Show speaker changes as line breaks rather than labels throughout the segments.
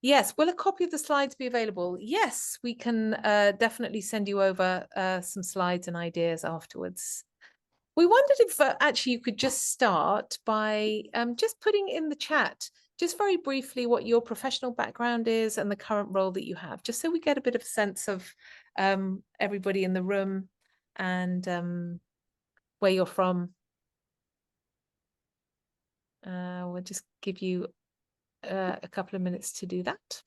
Yes, will a copy of the slides be available? Yes, we can definitely send you over some slides and ideas afterwards. We wondered if actually you could just start by just putting in the chat, just very briefly, what your professional background is and the current role that you have, just so we get a bit of a sense of everybody in the room and where you're from. We'll just give you a couple of minutes to do that.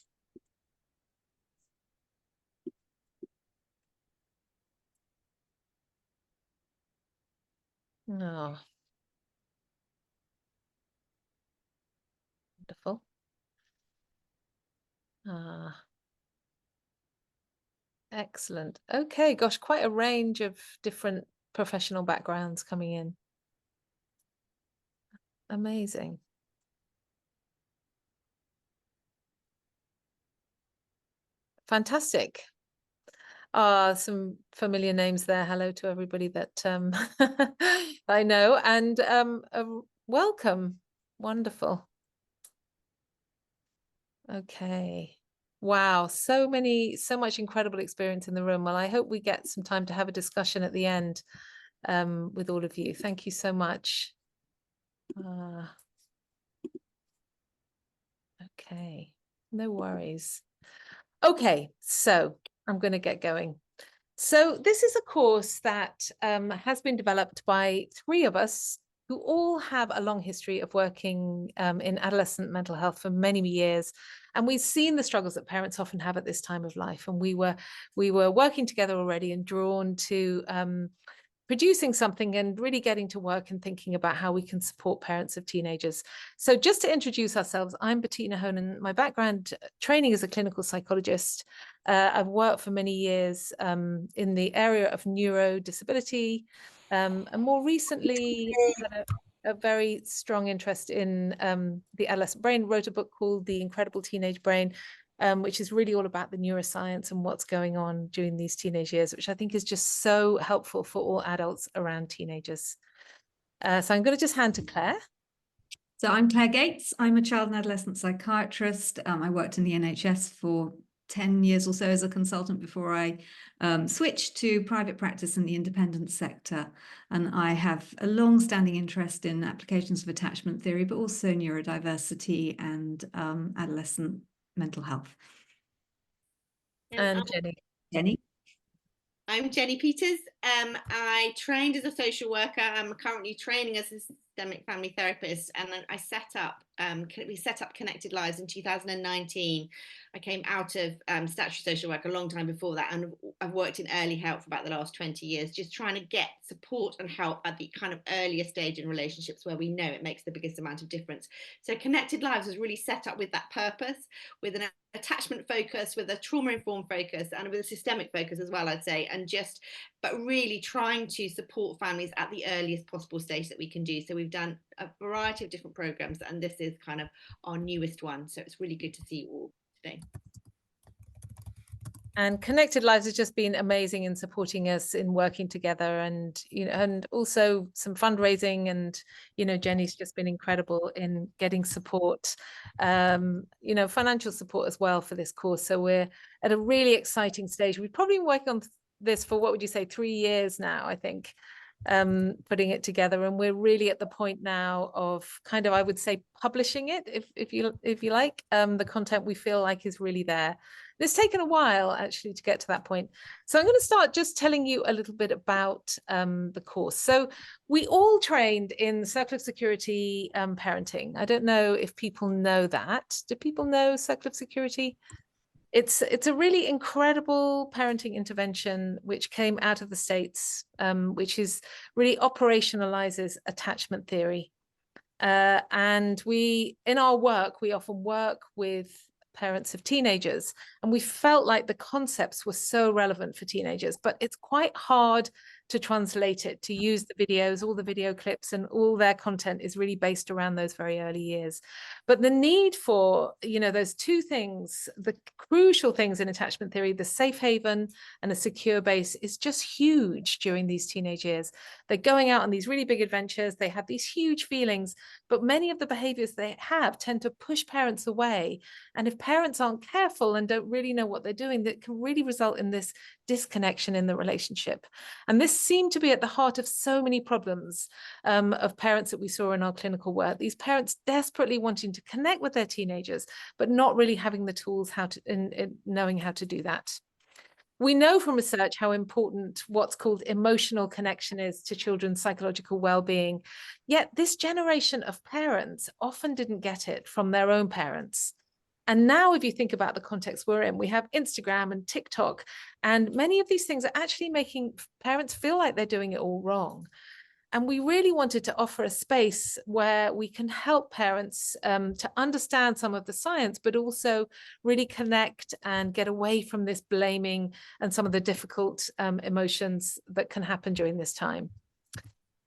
Oh, wonderful. Excellent. Okay, gosh, quite a range of different professional backgrounds coming in. Amazing. Fantastic. Some familiar names there. Hello to everybody that I know, and welcome. Wonderful. Okay. Wow, so much incredible experience in the room. Well, I hope we get some time to have a discussion at the end with all of you. Thank you so much. Okay, no worries. Okay, so I'm going to get going. So this is a course that has been developed by three of us who all have a long history of working in adolescent mental health for many years. And we've seen the struggles that parents often have at this time of life. And we were working together already and drawn to producing something and really getting to work and thinking about how we can support parents of teenagers. So just to introduce ourselves, I'm Bettina Honan. My background training as a clinical psychologist. I've worked for many years in the area of neurodisability, and more recently had a very strong interest in the adolescent brain. Wrote a book called The Incredible Teenage Brain, which is really all about the neuroscience and what's going on during these teenage years, which I think is just so helpful for all adults around teenagers. So I'm going to just hand to Claire.
So I'm Claire Gates. I'm a child and adolescent psychiatrist. I worked in the NHS for 10 years or so as a consultant before I switched to private practice in the independent sector. And I have a long-standing interest in applications of attachment theory, but also neurodiversity and adolescent mental health.
And Jenny.
Jenny?
I'm Jenny Peters. I trained as a social worker. I'm currently training as a systemic family therapist, and then we set up Connected Lives in 2019. I came out of statutory social work a long time before that, and I've worked in early help for about the last 20 years, just trying to get support and help at the kind of earlier stage in relationships where we know it makes the biggest amount of difference. So Connected Lives was really set up with that purpose, with an attachment focus, with a trauma-informed focus, and with a systemic focus as well, I'd say, but really trying to support families at the earliest possible stage that we can do. So we've done a variety of different programs, and this is kind of our newest one. So it's really good to see you all today.
And Connected Lives has just been amazing in supporting us in working together, and and also some fundraising, and Jenny's just been incredible in getting support, financial support as well for this course. So we're at a really exciting stage. We've probably been working on this for, what would you say, 3 years now, I think, putting it together, and we're really at the point now of kind of, I would say, publishing it, if you like, the content we feel like is really there. It's taken a while actually to get to that point. So I'm going to start just telling you a little bit about the course. So we all trained in Circle of Security parenting. I don't know if people know that. Do people know Circle of Security? It's a really incredible parenting intervention which came out of the States, which is really operationalizes attachment theory. And in our work, we often work with parents of teenagers, and we felt like the concepts were so relevant for teenagers, but it's quite hard to translate it, to use the videos, all the video clips, and all their content is really based around those very early years. But the need for, you know, those two things, the crucial things in attachment theory, the safe haven and a secure base, is just huge during these teenage years. They're going out on these really big adventures. They have these huge feelings, but many of the behaviors they have tend to push parents away. And if parents aren't careful and don't really know what they're doing, that can really result in this disconnection in the relationship. And this seemed to be at the heart of so many problems of parents that we saw in our clinical work. These parents desperately wanting to connect with their teenagers, but not really having the tools in knowing how to do that. We know from research how important what's called emotional connection is to children's psychological well-being. Yet this generation of parents often didn't get it from their own parents. And now, if you think about the context we're in, we have Instagram and TikTok, and many of these things are actually making parents feel like they're doing it all wrong. And we really wanted to offer a space where we can help parents to understand some of the science, but also really connect and get away from this blaming and some of the difficult emotions that can happen during this time.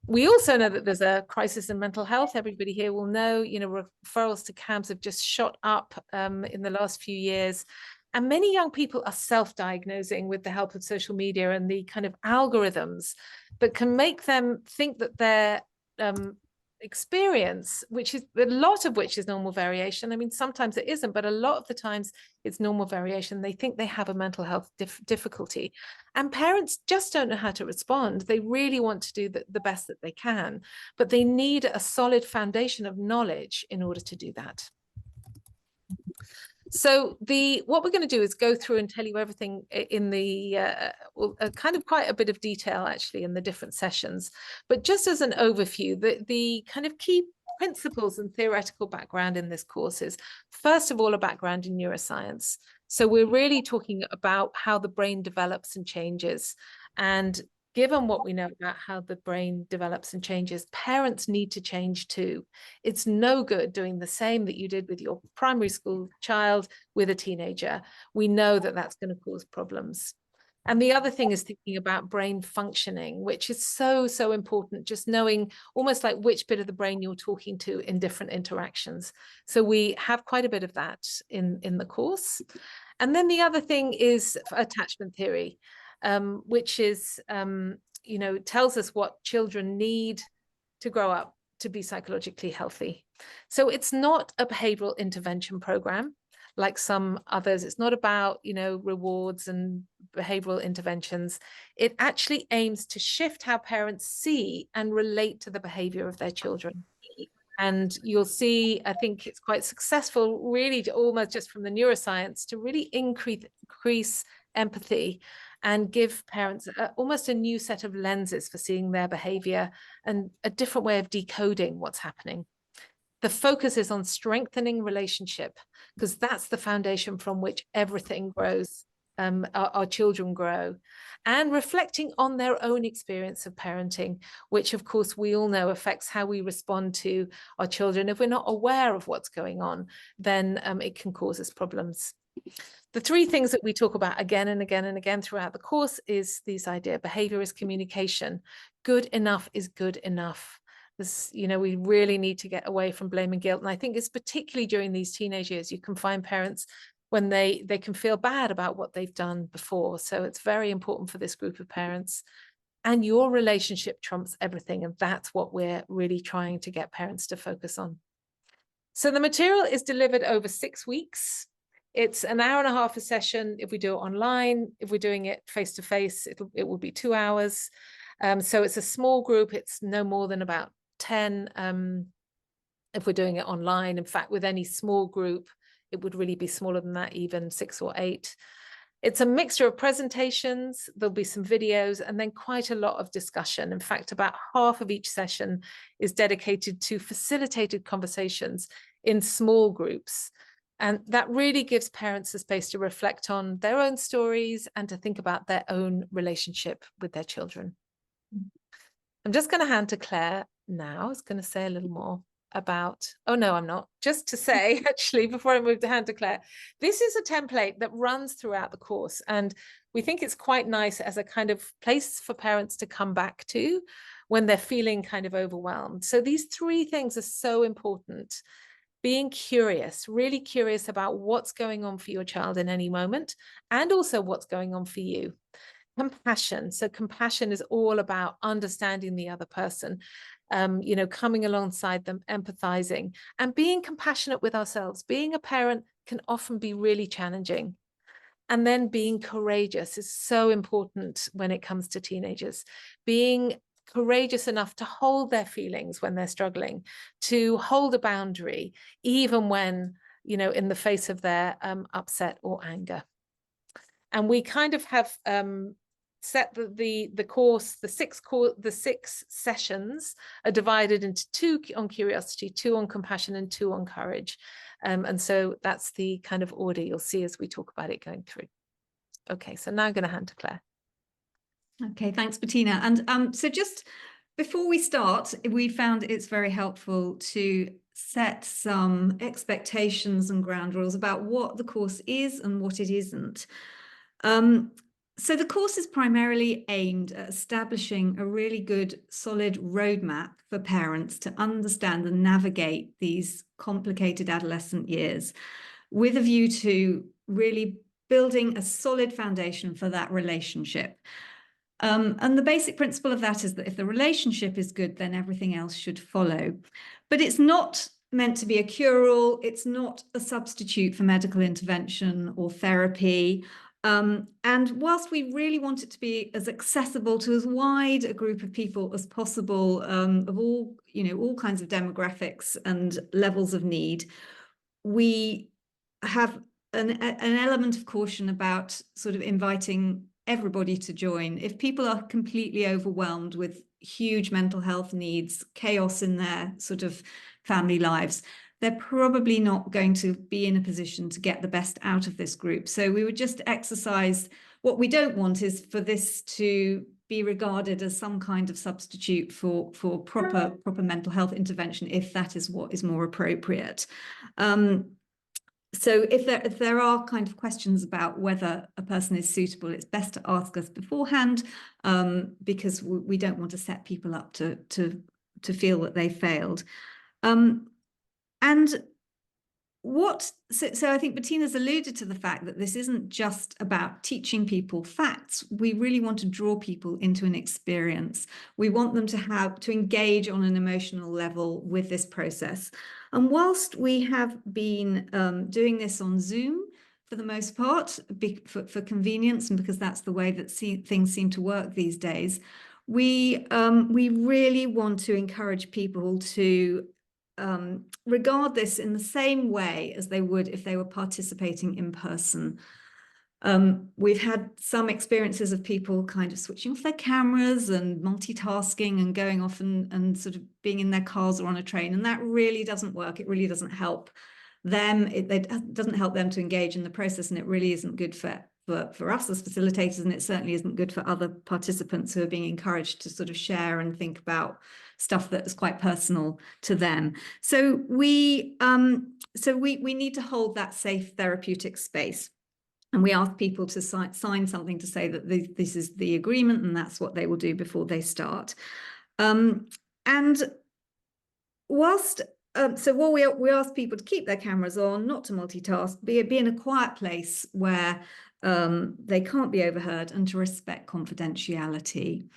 We also know that there's a crisis in mental health. Everybody here will know, you know, referrals to CAMHS have just shot up in the last few years. And many young people are self-diagnosing with the help of social media and the kind of algorithms that can make them think that their experience, which is a lot of which is normal variation. I mean, sometimes it isn't, but a lot of the times it's normal variation. They think they have a mental health difficulty, and parents just don't know how to respond. They really want to do the best that they can, but they need a solid foundation of knowledge in order to do that. So what we're going to do is go through and tell you everything in the kind of quite a bit of detail actually in the different sessions. But just as an overview, the kind of key principles and theoretical background in this course is, first of all, a background in neuroscience. So we're really talking about how the brain develops and changes. And given what we know about how the brain develops and changes, parents need to change too. It's no good doing the same that you did with your primary school child with a teenager. We know that that's going to cause problems. And the other thing is thinking about brain functioning, which is so, so important, just knowing almost like which bit of the brain you're talking to in different interactions. So we have quite a bit of that in the course. And then the other thing is attachment theory. Which is, you know, tells us what children need to grow up to be psychologically healthy. So it's not a behavioral intervention program like some others. It's not about, you know, rewards and behavioral interventions. It actually aims to shift how parents see and relate to the behavior of their children. And you'll see, I think it's quite successful, really, to almost just from the neuroscience, to really increase empathy and give parents almost a new set of lenses for seeing their behavior and a different way of decoding what's happening. The focus is on strengthening relationship, because that's the foundation from which everything grows, our children grow, and reflecting on their own experience of parenting, which of course we all know affects how we respond to our children. If we're not aware of what's going on, then it can cause us problems. The three things that we talk about again and again and again throughout the course is this idea: behavior is communication. Good enough is good enough. This, you know, we really need to get away from blame and guilt. And I think it's particularly during these teenage years, you can find parents when they can feel bad about what they've done before. So it's very important for this group of parents. And your relationship trumps everything. And that's what we're really trying to get parents to focus on. So the material is delivered over 6 weeks. It's an hour and a half a session if we do it online. If we're doing it face-to-face, it will be 2 hours. So it's a small group. It's no more than about 10 if we're doing it online. In fact, with any small group, it would really be smaller than that, even 6 or 8. It's a mixture of presentations. There'll be some videos and then quite a lot of discussion. In fact, about half of each session is dedicated to facilitated conversations in small groups. And that really gives parents the space to reflect on their own stories and to think about their own relationship with their children. I'm just going to hand to Claire now. I was going to say a little more. about, oh no, I'm not, just to say, actually, before I move to hand to Claire, this is a template that runs throughout the course. And we think it's quite nice as a kind of place for parents to come back to when they're feeling kind of overwhelmed. So these 3 things are so important. Being curious, really curious about what's going on for your child in any moment, and also what's going on for you. Compassion. So compassion is all about understanding the other person, you know, coming alongside them, empathizing, and being compassionate with ourselves. Being a parent can often be really challenging. And then being courageous is so important when it comes to teenagers. Being courageous enough to hold their feelings when they're struggling, to hold a boundary, even when, you know, in the face of their upset or anger. And we kind of have set the course, the 6 sessions are divided into 2 on curiosity, 2 on compassion, and 2 on courage. And so that's the kind of order you'll see as we talk about it going through. Okay, so now I'm going to hand to Claire.
Okay, thanks, Bettina. And so just before we start, we found it's very helpful to set some expectations and ground rules about what the course is and what it isn't. So the course is primarily aimed at establishing a really good, solid roadmap for parents to understand and navigate these complicated adolescent years, with a view to really building a solid foundation for that relationship. And the basic principle of that is that if the relationship is good, then everything else should follow. But it's not meant to be a cure-all. It's not a substitute for medical intervention or therapy. And whilst we really want it to be as accessible to as wide a group of people as possible, of all, you know, all kinds of demographics and levels of need, we have an element of caution about sort of inviting everybody to join. If people are completely overwhelmed with huge mental health needs, chaos in their sort of family lives, they're probably not going to be in a position to get the best out of this group. So we would just exercise, what we don't want is for this to be regarded as some kind of substitute for proper mental health intervention, if that is what is more appropriate. So if there are kind of questions about whether a person is suitable, it's best to ask us beforehand, because we don't want to set people up to feel that they failed. And so I think Bettina's alluded to the fact that this isn't just about teaching people facts. We really want to draw people into an experience. We want them to engage on an emotional level with this process. And whilst we have been doing this on Zoom for the most part, for convenience, and because that's the way that things seem to work these days, we really want to encourage people to regard this in the same way as they would if they were participating in person. We've had some experiences of people kind of switching off their cameras and multitasking and going off and sort of being in their cars or on a train, and that really doesn't work. It really doesn't help them. It doesn't help them to engage in the process, and it really isn't good for us as facilitators, and it certainly isn't good for other participants who are being encouraged to sort of share and think about stuff that is quite personal to them. So we need to hold that safe therapeutic space. And we ask people to sign something to say that this is the agreement, and that's what they will do before they start. And whilst so what we ask people to keep their cameras on, not to multitask, be in a quiet place where they can't be overheard, and to respect confidentiality.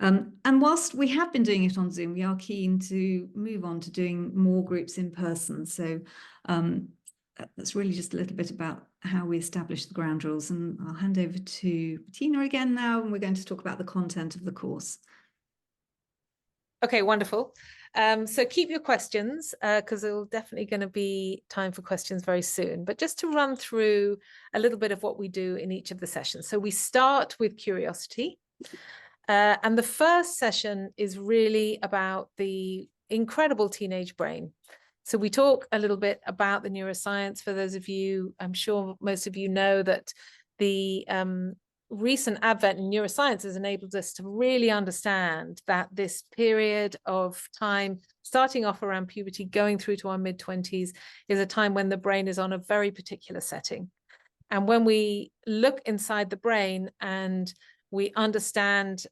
And whilst we have been doing it on Zoom, we are keen to move on to doing more groups in person. So that's really just a little bit about how we establish the ground rules. And I'll hand over to Bettina again now, and we're going to talk about the content of the course.
Okay, wonderful. So keep your questions, because there's definitely going to be time for questions very soon. But just to run through a little bit of what we do in each of the sessions. So we start with curiosity. And the first session is really about the incredible teenage brain. So we talk a little bit about the neuroscience. For those of you, I'm sure most of you know that the recent advent in neuroscience has enabled us to really understand that this period of time, starting off around puberty, going through to our mid-20s, is a time when the brain is on a very particular setting. And when we look inside the brain and we understand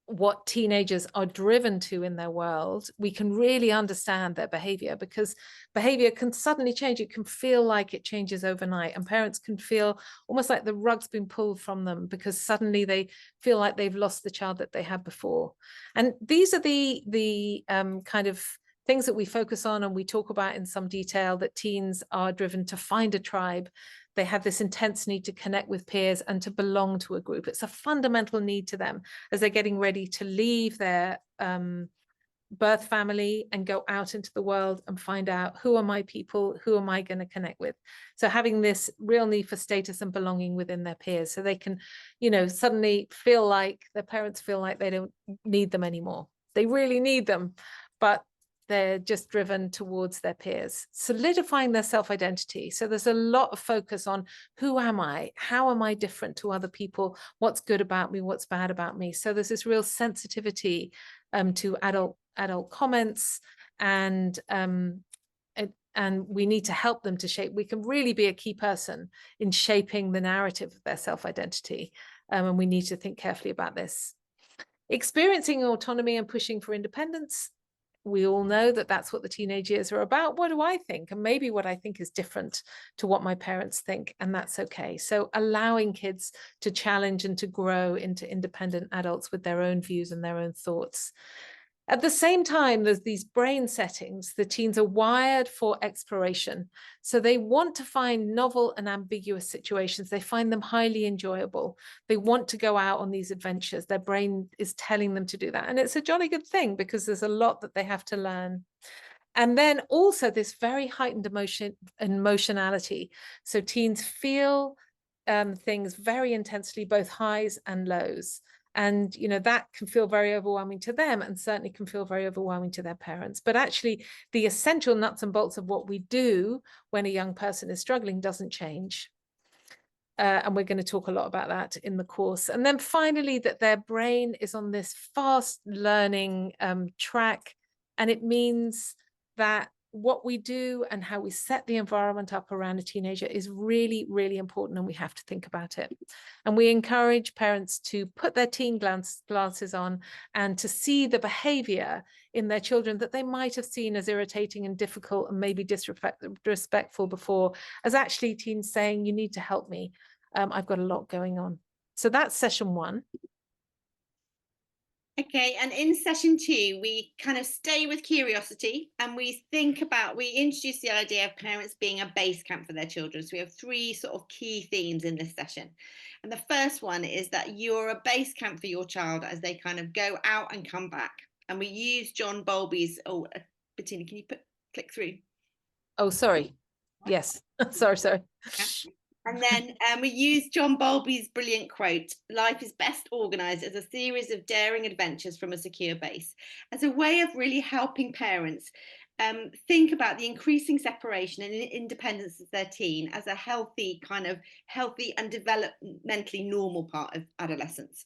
what teenagers are driven to in their world, we can really understand their behavior, because behavior can suddenly change. It can feel like it changes overnight, and parents can feel almost like the rug's been pulled from them because suddenly they feel like they've lost the child that they had before. And these are the kind of things that we focus on and we talk about in some detail, that teens are driven to find a tribe. They have this intense need to connect with peers and to belong to a group. It's a fundamental need to them as they're getting ready to leave their birth family and go out into the world and find out, who are my people, who am I going to connect with? So having this real need for status and belonging within their peers, so they can, you know, suddenly feel like their parents feel like they don't need them anymore. They really need them, but they're just driven towards their peers, solidifying their self-identity. So there's a lot of focus on, who am I? How am I different to other people? What's good about me? What's bad about me? So there's this real sensitivity to adult comments, and we need to help them to shape. We can really be a key person in shaping the narrative of their self-identity, and we need to think carefully about this. Experiencing autonomy and pushing for independence. We all know that that's what the teenage years are about. What do I think? And maybe what I think is different to what my parents think, and that's okay. So allowing kids to challenge and to grow into independent adults with their own views and their own thoughts. At the same time, there's these brain settings. The teens are wired for exploration. So they want to find novel and ambiguous situations. They find them highly enjoyable. They want to go out on these adventures. Their brain is telling them to do that. And it's a jolly good thing, because there's a lot that they have to learn. And then also this very heightened emotion and emotionality. So teens feel things very intensely, both highs and lows. And, you know, that can feel very overwhelming to them, and certainly can feel very overwhelming to their parents. But actually, the essential nuts and bolts of what we do when a young person is struggling doesn't change. And we're going to talk a lot about that in the course. And then finally, that their brain is on this fast learning track. And it means that what we do and how we set the environment up around a teenager is really, really important, and we have to think about it. And we encourage parents to put their teen glasses on and to see the behavior in their children that they might have seen as irritating and difficult and maybe disrespectful before, as actually teens saying, you need to help me. I've got a lot going on. So that's session 1.
Okay, and in session 2, we kind of stay with curiosity, and we introduce the idea of parents being a base camp for their children. So we have 3 sort of key themes in this session. And the first one is that you're a base camp for your child as they kind of go out and come back. And we use John Bowlby's, Bettina, can you click through?
Oh, sorry. Yes, sorry.
Yeah. And then we use John Bowlby's brilliant quote, "Life is best organized as a series of daring adventures from a secure base," as a way of really helping parents think about the increasing separation and independence of their teen as a healthy and developmentally normal part of adolescence.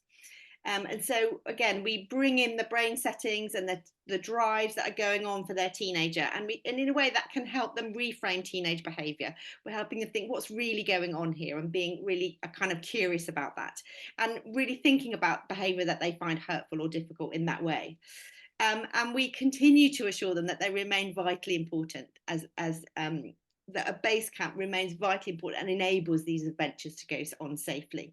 And so, again, we bring in the brain settings and the drives that are going on for their teenager. And in a way that can help them reframe teenage behavior. We're helping them think what's really going on here, and being really kind of curious about that, and really thinking about behavior that they find hurtful or difficult in that way. And we continue to assure them that they remain vitally important, that a base camp remains vitally important and enables these adventures to go on safely.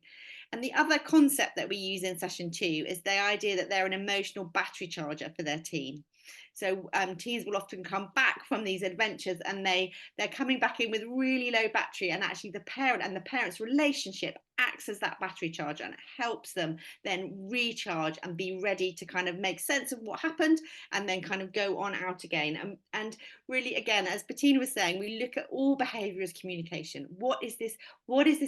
And the other concept that we use in session 2 is the idea that they're an emotional battery charger for their teen. So teens will often come back from these adventures, and they're coming back in with really low battery, and actually the parent and the parent's relationship acts as that battery charger, and it helps them then recharge and be ready to kind of make sense of what happened, and then kind of go on out again. And really, again, as Bettina was saying, we look at all behavior as communication. What is this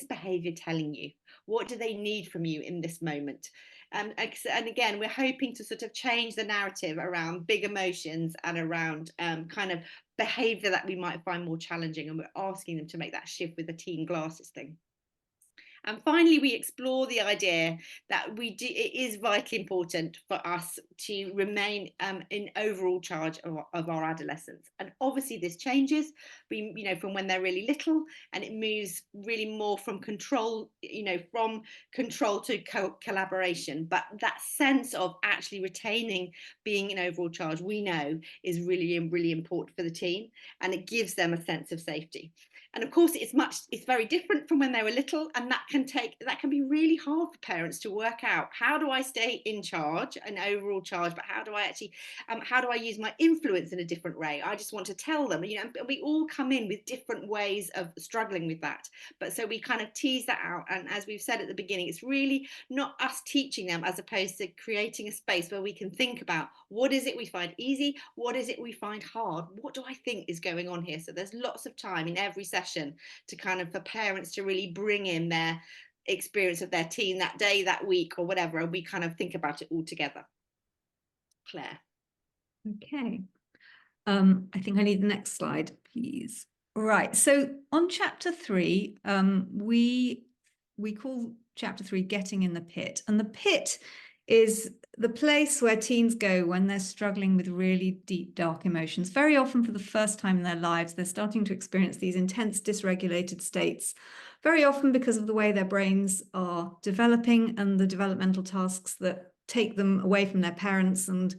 behavior telling you? What do they need from you in this moment? And again, we're hoping to sort of change the narrative around big emotions and around kind of behavior that we might find more challenging, and we're asking them to make that shift with the teen glasses thing. And finally, we explore the idea that it is vitally important for us to remain in overall charge of our adolescents. And obviously this changes, from when they're really little, and it moves really more from control, from control to collaboration. But that sense of actually retaining being in overall charge, we know, is really, really important for the teen, and it gives them a sense of safety. And of course, it's very different from when they were little, and that can be really hard for parents to work out. How do I stay in charge, an overall charge, but how do I use my influence in a different way? I just want to tell them, we all come in with different ways of struggling with that. But so we kind of tease that out. And as we've said at the beginning, it's really not us teaching them, as opposed to creating a space where we can think about, what is it we find easy? What is it we find hard? What do I think is going on here? So there's lots of time in every session to for parents to really bring in their experience of their teen that day, that week, or whatever, and we kind of think about it all together. Claire.
Okay. I think I need the next slide, please. Right. So on chapter 3, we call chapter 3 Getting in the Pit. And the pit is the place where teens go when they're struggling with really deep, dark emotions. Very often for the first time in their lives, they're starting to experience these intense, dysregulated states, very often because of the way their brains are developing and the developmental tasks that take them away from their parents and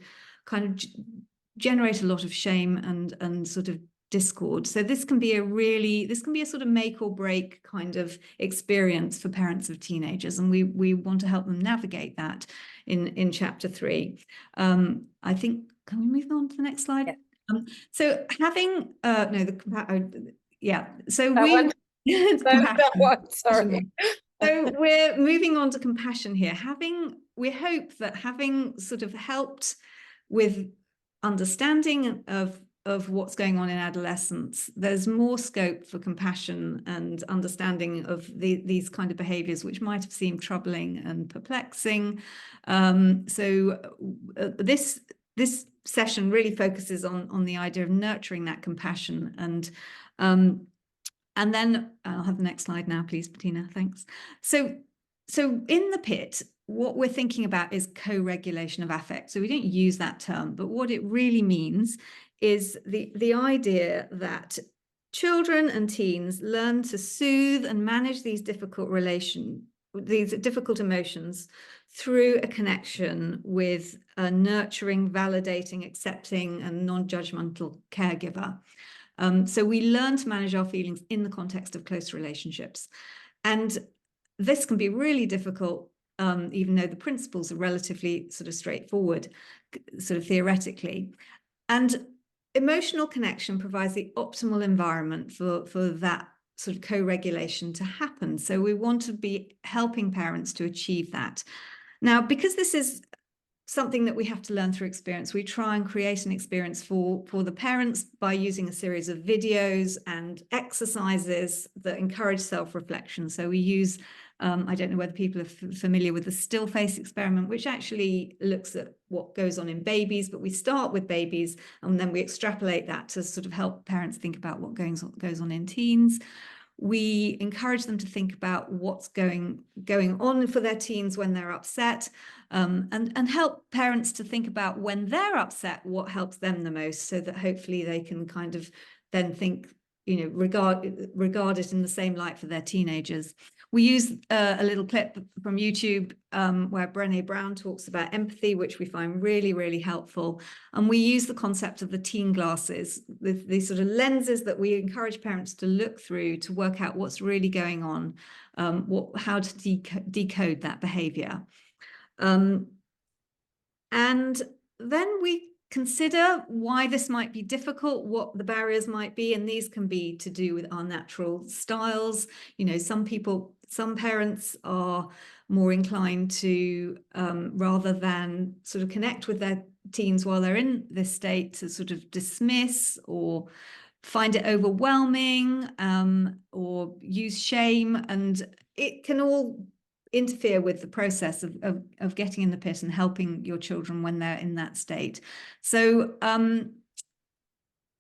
kind of generate a lot of shame and sort of discord. So this can be a sort of make or break kind of experience for parents of teenagers, and we want to help them navigate that in chapter 3. I think, can we move on to the next slide?
Yeah.
So having
Sorry.
So we're moving on to compassion here. We hope that having sort of helped with understanding of what's going on in adolescence, there's more scope for compassion and understanding of these kind of behaviors, which might have seemed troubling and perplexing. This session really focuses on the idea of nurturing that compassion. And then I'll have the next slide now, please, Bettina. Thanks. So in the pit, what we're thinking about is co-regulation of affect. So we don't use that term, but what it really means is the idea that children and teens learn to soothe and manage these difficult emotions through a connection with a nurturing, validating, accepting, and non-judgmental caregiver. So we learn to manage our feelings in the context of close relationships. And this can be really difficult, even though the principles are relatively sort of straightforward, sort of theoretically. And emotional connection provides the optimal environment for that sort of co-regulation to happen. So we want to be helping parents to achieve that. Now, because this is something that we have to learn through experience, we try and create an experience for the parents by using a series of videos and exercises that encourage self-reflection. So we use, I don't know whether people are familiar with the still face experiment, which actually looks at what goes on in babies, but we start with babies and then we extrapolate that to sort of help parents think about what goes on in teens. We encourage them to think about what's going on for their teens when they're upset, and help parents to think about when they're upset, what helps them the most, so that hopefully they can kind of then think, regard it in the same light for their teenagers. We use a little clip from YouTube where Brené Brown talks about empathy, which we find really, really helpful. And we use the concept of the teen glasses, these sort of lenses that we encourage parents to look through to work out what's really going on, how to decode that behavior. And then we consider why this might be difficult, what the barriers might be, and these can be to do with our natural styles. Some parents are more inclined to, rather than sort of connect with their teens while they're in this state, to sort of dismiss or find it overwhelming, or use shame, and it can all interfere with the process of getting in the pit and helping your children when they're in that state. So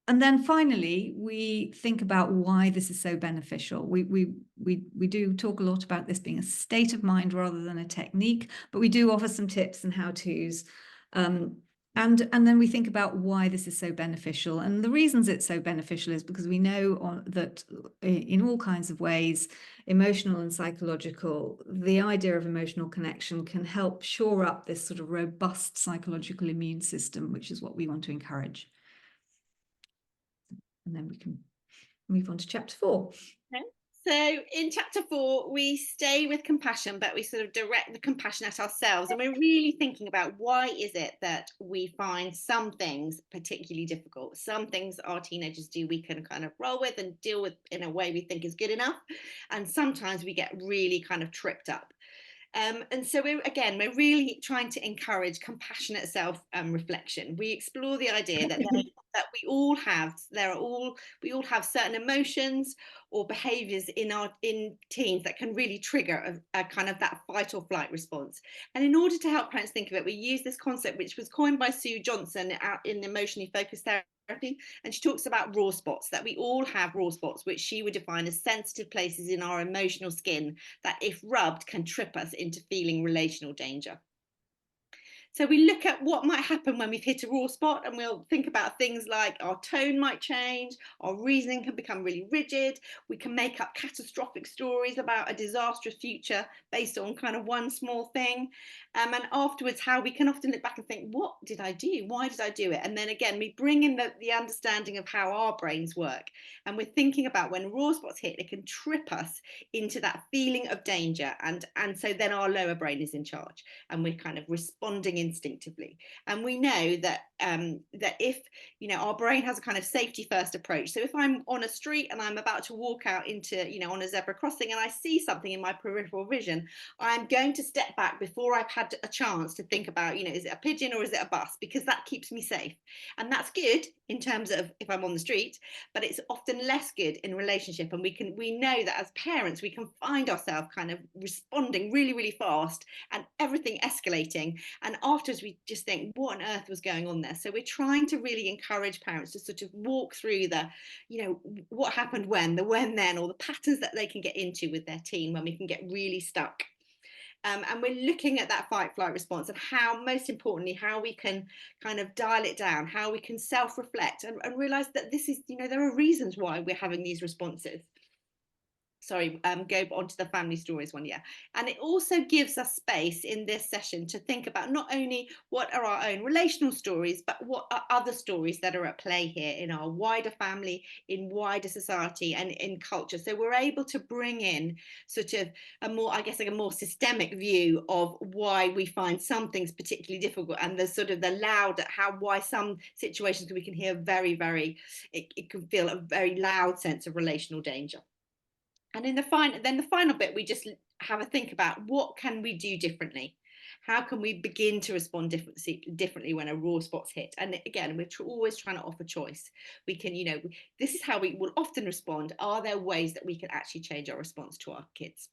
And then finally, we think about why this is so beneficial. We do talk a lot about this being a state of mind rather than a technique, but we do offer some tips and how-tos. And then we think about why this is so beneficial. And the reasons it's so beneficial is because we know that in all kinds of ways, emotional and psychological, the idea of emotional connection can help shore up this sort of robust psychological immune system, which is what we want to encourage. And then we can move on to chapter 4.
Okay. So in chapter 4, we stay with compassion, but we sort of direct the compassion at ourselves. And we're really thinking about why is it that we find some things particularly difficult? Some things our teenagers do we can kind of roll with and deal with in a way we think is good enough. And sometimes we get really kind of tripped up. And so we're really trying to encourage compassionate self-reflection. We explore the idea that we all have certain emotions or behaviors in teens that can really trigger a kind of that fight or flight response. And in order to help parents think of it, we use this concept which was coined by Sue Johnson in emotionally focused therapy. And she talks about raw spots, that we all have raw spots, which she would define as sensitive places in our emotional skin that, if rubbed, can trip us into feeling relational danger. So we look at what might happen when we've hit a raw spot, and we'll think about things like our tone might change, our reasoning can become really rigid, we can make up catastrophic stories about a disastrous future based on kind of one small thing. And afterwards, how we can often look back and think, what did I do? Why did I do it? And then again, we bring in the understanding of how our brains work. And we're thinking about when raw spots hit, it can trip us into that feeling of danger. And so then our lower brain is in charge, and we're kind of responding instinctively. And we know that that if our brain has a kind of safety first approach, so if I'm on a street and I'm about to walk out into on a zebra crossing and I see something in my peripheral vision, I'm going to step back before I've had a chance to think about is it a pigeon or is it a bus, because that keeps me safe. And that's good in terms of if I'm on the street, but it's often less good in relationship. And we know that as parents we can find ourselves kind of responding really, really fast and everything escalating, and afterwards we just think, what on earth was going on there? So we're trying to really encourage parents to sort of walk through the what happened when, the when then, or the patterns that they can get into with their teen when we can get really stuck. And we're looking at that fight flight response and how, most importantly, how we can kind of dial it down, how we can self-reflect and realize that this is there are reasons why we're having these responses. Sorry, go on to the family stories one. Yeah. And it also gives us space in this session to think about not only what are our own relational stories, but what are other stories that are at play here in our wider family, in wider society, and in culture. So we're able to bring in sort of a more, I guess, like a more systemic view of why we find some things particularly difficult, and the sort of the loud, why some situations we can hear very, very, it can feel a very loud sense of relational danger. And in the final bit, we just have a think about what can we do differently? How can we begin to respond differently when a raw spot's hit? And again, we're always trying to offer choice. We can, this is how we will often respond. Are there ways that we can actually change our response to our kids?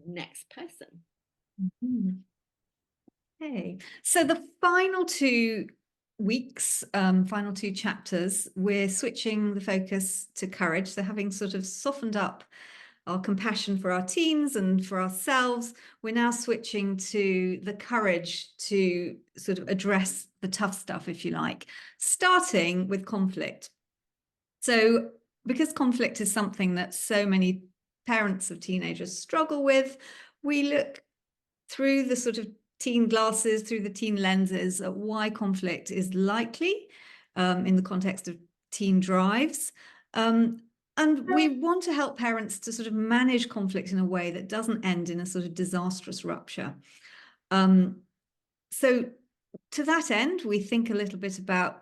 Next person.
Mm-hmm. Okay, so the final 2 weeks, final 2 chapters, we're switching the focus to courage. So having sort of softened up our compassion for our teens and for ourselves, we're now switching to the courage to sort of address the tough stuff, if you like, starting with conflict. So because conflict is something that so many parents of teenagers struggle with, we look through the sort of teen glasses, through the teen lenses, at why conflict is likely in the context of teen drives. And we want to help parents to sort of manage conflict in a way that doesn't end in a sort of disastrous rupture. So to that end, we think a little bit about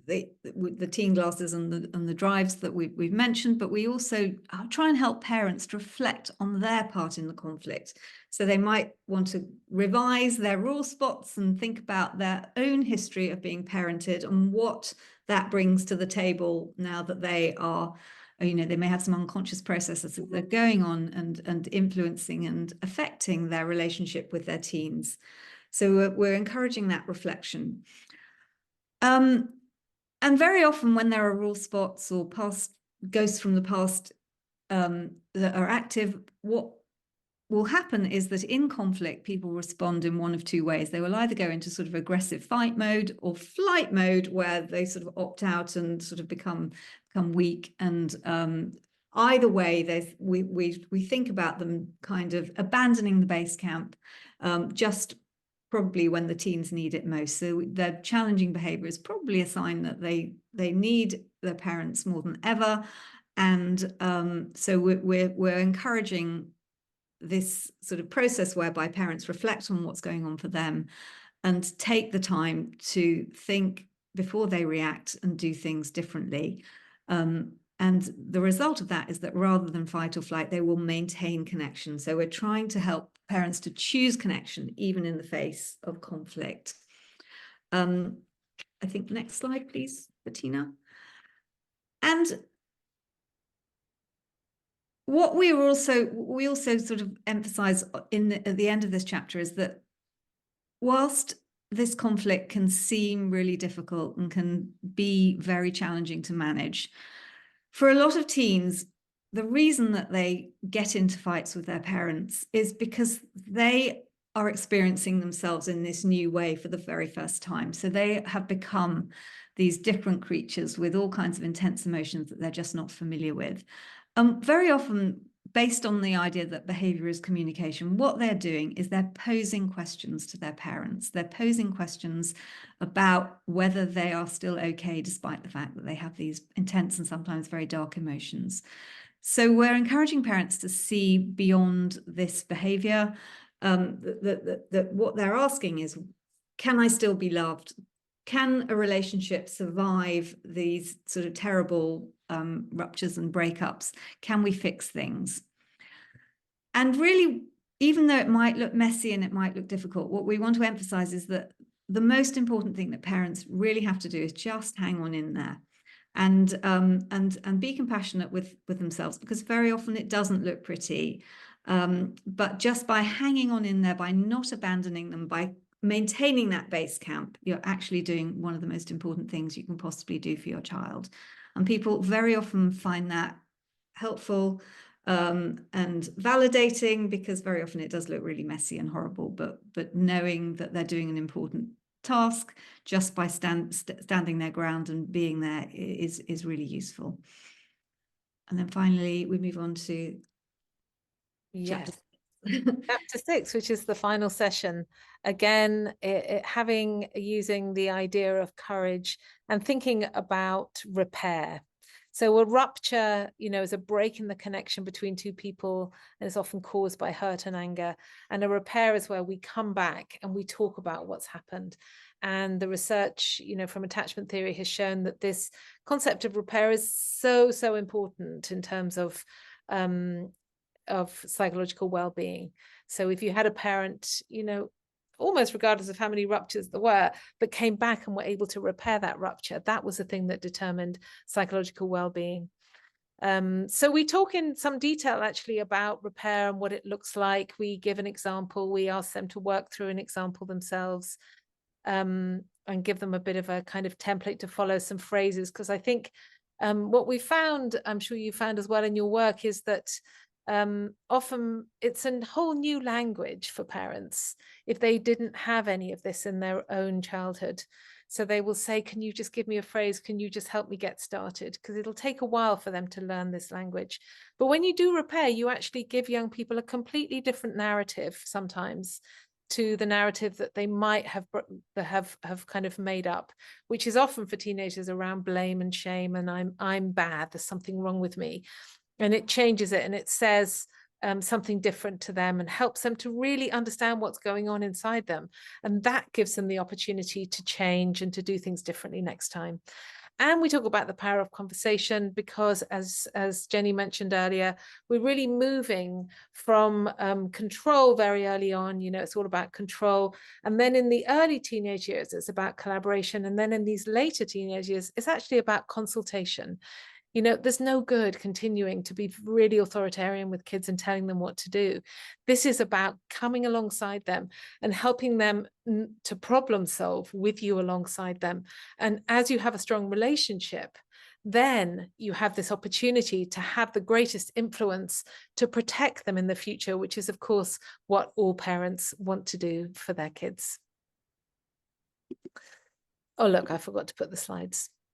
the teen glasses and the drives that we've mentioned, but we also try and help parents to reflect on their part in the conflict. So they might want to revise their raw spots and think about their own history of being parented and what that brings to the table now that they are, they may have some unconscious processes that are going on and influencing and affecting their relationship with their teens. So we're encouraging that reflection. And very often when there are raw spots or past ghosts from the past that are active, what will happen is that in conflict, people respond in one of two ways. They will either go into sort of aggressive fight mode or flight mode, where they sort of opt out and sort of become weak. And either way, we think about them kind of abandoning the base camp just probably when the teens need it most. So their challenging behavior is probably a sign that they need their parents more than ever. And so we're encouraging this sort of process whereby parents reflect on what's going on for them and take the time to think before they react and do things differently. And the result of that is that rather than fight or flight, they will maintain connection. So we're trying to help parents to choose connection, even in the face of conflict. I think next slide, please, Bettina. And what we also sort of emphasize at the end of this chapter is that whilst this conflict can seem really difficult and can be very challenging to manage, for a lot of teens, the reason that they get into fights with their parents is because they are experiencing themselves in this new way for the very first time. So they have become these different creatures with all kinds of intense emotions that they're just not familiar with. Very often, based on the idea that behavior is communication, what they're doing is they're posing questions to their parents. They're posing questions about whether they are still okay, despite the fact that they have these intense and sometimes very dark emotions. So we're encouraging parents to see beyond this behavior. That what they're asking is, can I still be loved? Can a relationship survive these sort of terrible ruptures and breakups? Can we fix things? And really, even though it might look messy and it might look difficult, what we want to emphasize is that the most important thing that parents really have to do is just hang on in there and be compassionate with themselves, because very often it doesn't look pretty. But just by hanging on in there, by not abandoning them, by maintaining that base camp, you're actually doing one of the most important things you can possibly do for your child. And people very often find that helpful and validating, because very often it does look really messy and horrible, but knowing that they're doing an important task just by standing their ground and being there is really useful. And then finally we move on to
Yes. Chapter 6, which is the final session. Again, using the idea of courage and thinking about repair. So a rupture, is a break in the connection between two people, and is often caused by hurt and anger. And a repair is where we come back and we talk about what's happened. And the research, from attachment theory has shown that this concept of repair is so, so important in terms of psychological well-being. So if you had a parent, almost regardless of how many ruptures there were, but came back and were able to repair that rupture, that was the thing that determined psychological well-being. So we talk in some detail actually about repair and what it looks like. We give an example, we ask them to work through an example themselves, and give them a bit of a kind of template to follow, some phrases, because I think what we found, I'm sure you found as well in your work, is that often it's a whole new language for parents if they didn't have any of this in their own childhood. So they will say, can you just give me a phrase? Can you just help me get started? Because it'll take a while for them to learn this language. But when you do repair, you actually give young people a completely different narrative sometimes to the narrative that they might have kind of made up, which is often for teenagers around blame and shame, and I'm bad, there's something wrong with me. And it changes it, and it says something different to them and helps them to really understand what's going on inside them. And that gives them the opportunity to change and to do things differently next time. And we talk about the power of conversation, because as Jenny mentioned earlier, we're really moving from control very early on. It's all about control. And then in the early teenage years, it's about collaboration. And then in these later teenage years, it's actually about consultation. You know, there's no good continuing to be really authoritarian with kids and telling them what to do. This is about coming alongside them and helping them to problem solve with you alongside them. And as you have a strong relationship, then you have this opportunity to have the greatest influence to protect them in the future, which is, of course, what all parents want to do for their kids. Oh, look, I forgot to put the slides.